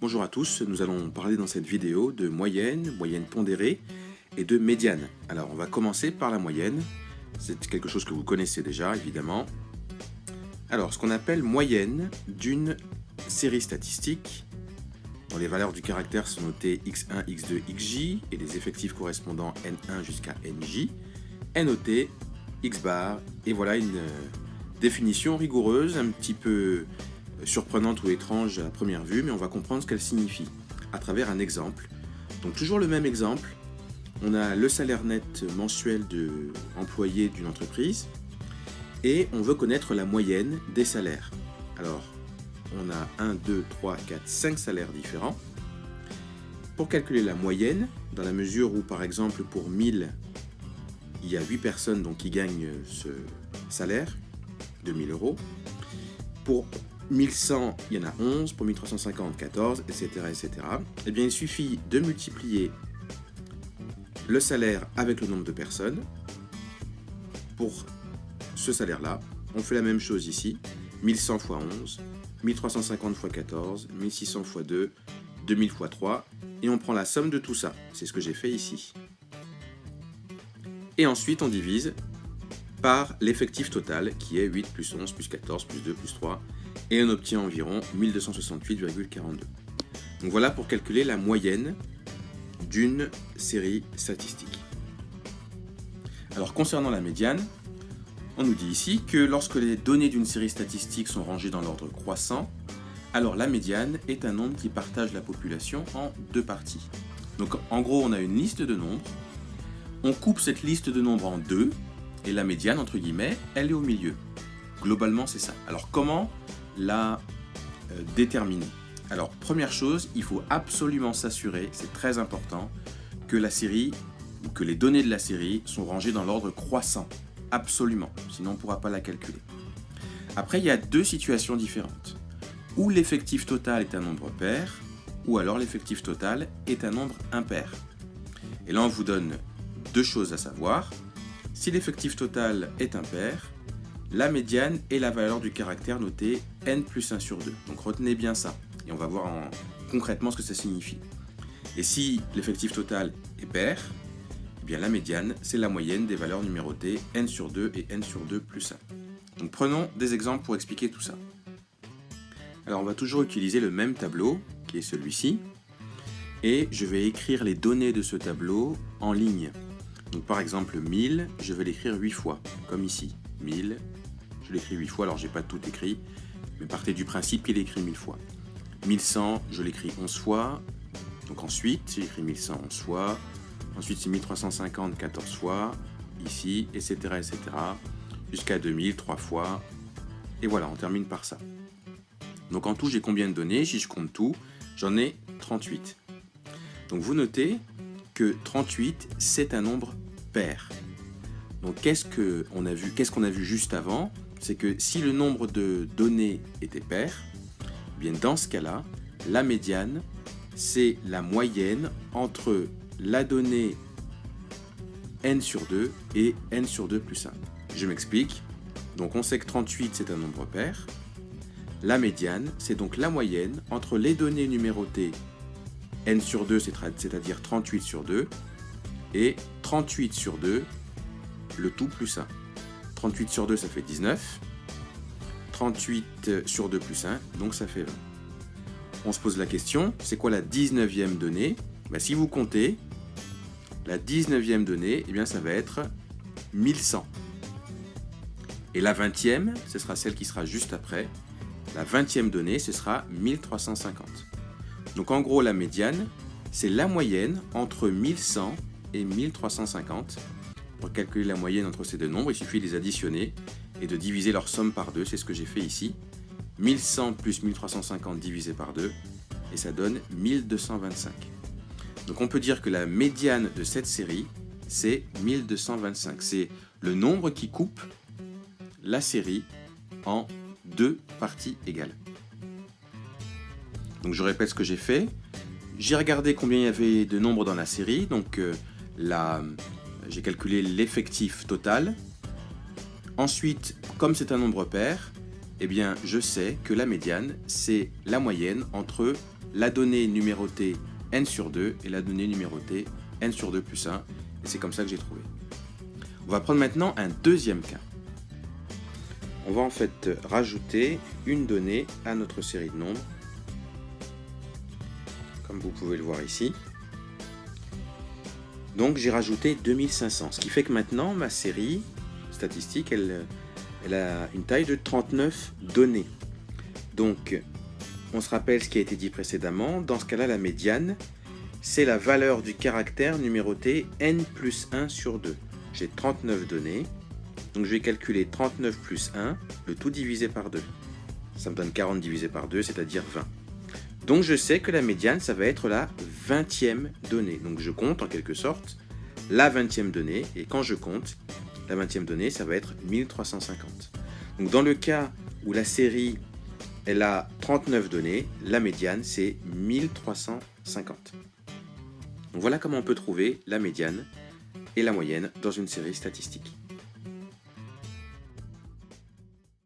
Bonjour à tous, nous allons parler dans cette vidéo de moyenne, moyenne pondérée et de médiane. Alors on va commencer par la moyenne, c'est quelque chose que vous connaissez déjà évidemment. Alors ce qu'on appelle moyenne d'une série statistique, dont les valeurs du caractère sont notées x1, x2, xj et les effectifs correspondants n1 jusqu'à nj, est notée x bar et voilà une définition rigoureuse, un petit peu surprenante ou étrange à première vue, mais on va comprendre ce qu'elle signifie à travers un exemple. Donc toujours le même exemple, on a le salaire net mensuel de employé d'une entreprise et on veut connaître la moyenne des salaires. Alors on a 1, 2, 3, 4, 5 salaires différents. Pour calculer la moyenne, dans la mesure où par exemple pour 1000 il y a 8 personnes donc, qui gagnent ce salaire de 1000 euros, pour 1100, il y en a 11, pour 1350, 14, etc., etc. Eh bien, il suffit de multiplier le salaire avec le nombre de personnes. Pour ce salaire-là, on fait la même chose ici. 1100 x 11, 1350 x 14, 1600 x 2, 2000 x 3, et on prend la somme de tout ça. C'est ce que j'ai fait ici. Et ensuite, on divise par l'effectif total, qui est 8 plus 11 plus 14 plus 2 plus 3, et on obtient environ 1268,42. Donc voilà pour calculer la moyenne d'une série statistique. Alors concernant la médiane, on nous dit ici que lorsque les données d'une série statistique sont rangées dans l'ordre croissant, alors la médiane est un nombre qui partage la population en deux parties. Donc en gros, on a une liste de nombres, on coupe cette liste de nombres en deux, et la médiane, entre guillemets, elle est au milieu. Globalement, c'est ça. Alors comment la déterminer? Alors première chose, il faut absolument s'assurer, c'est très important, que la série ou que les données de la série sont rangées dans l'ordre croissant. Absolument, sinon on ne pourra pas la calculer. Après, il y a deux situations différentes. Ou l'effectif total est un nombre pair, ou alors l'effectif total est un nombre impair. Et là, on vous donne deux choses à savoir. Si l'effectif total est impair, la médiane est la valeur du caractère noté n plus 1 sur 2. Donc retenez bien ça, et on va voir concrètement ce que ça signifie. Et si l'effectif total est pair, eh bien la médiane, c'est la moyenne des valeurs numérotées n sur 2 et n sur 2 plus 1. Donc prenons des exemples pour expliquer tout ça. Alors on va toujours utiliser le même tableau, qui est celui-ci, et je vais écrire les données de ce tableau en ligne. Donc par exemple 1000, je vais l'écrire 8 fois, comme ici. 1000, je l'écris 8 fois, alors j'ai pas tout écrit, mais partez du principe qu'il est écrit 1000 fois. 1100, je l'écris 11 fois, donc ensuite j'ai écrit 1100 11 fois, ensuite c'est 1350 14 fois, ici, etc., etc., jusqu'à 2000 3 fois, et voilà, on termine par ça. Donc en tout, j'ai combien de données? Si je compte tout, j'en ai 38. Donc vous notez que 38, c'est un nombre pair. Donc qu'est-ce qu'on a vu juste avant? C'est que si le nombre de données était pair, eh bien dans ce cas-là, la médiane, c'est la moyenne entre la donnée n sur 2 et n sur 2 plus 1. Je m'explique. Donc on sait que 38, c'est un nombre pair. La médiane, c'est donc la moyenne entre les données numérotées n sur 2, c'est-à-dire 38 sur 2, et 38 sur 2, le tout plus 1. 38 sur 2, ça fait 19. 38 sur 2 plus 1, donc ça fait 20. On se pose la question, c'est quoi la 19e donnée? Si vous comptez, la 19e donnée, eh bien, ça va être 1100. Et la 20e, ce sera celle qui sera juste après. La 20e donnée, ce sera 1350. Donc en gros, la médiane, c'est la moyenne entre 1100 et 1350. Pour calculer la moyenne entre ces deux nombres, il suffit de les additionner et de diviser leur somme par 2. C'est ce que j'ai fait ici. 1100 plus 1350 divisé par 2, et ça donne 1225. Donc on peut dire que la médiane de cette série, c'est 1225. C'est le nombre qui coupe la série en deux parties égales. Donc je répète ce que j'ai fait. J'ai regardé combien il y avait de nombres dans la série. Donc j'ai calculé l'effectif total. Ensuite, comme c'est un nombre pair, eh bien, je sais que la médiane, c'est la moyenne entre la donnée numérotée n sur 2 et la donnée numérotée n sur 2 plus 1. Et c'est comme ça que j'ai trouvé. On va prendre maintenant un deuxième cas. On va en fait rajouter une donnée à notre série de nombres, comme vous pouvez le voir ici. Donc j'ai rajouté 2500, ce qui fait que maintenant ma série statistique, elle a une taille de 39 données. Donc on se rappelle ce qui a été dit précédemment, dans ce cas-là la médiane, c'est la valeur du caractère numéroté n plus 1 sur 2. J'ai 39 données, donc je vais calculer 39 plus 1, le tout divisé par 2. Ça me donne 40 divisé par 2, c'est-à-dire 20. Donc je sais que la médiane, ça va être la 20e donnée. Donc je compte en quelque sorte la 20e donnée, et quand je compte, la 20e donnée, ça va être 1350. Donc dans le cas où la série, elle a 39 données, la médiane, c'est 1350. Donc voilà comment on peut trouver la médiane et la moyenne dans une série statistique.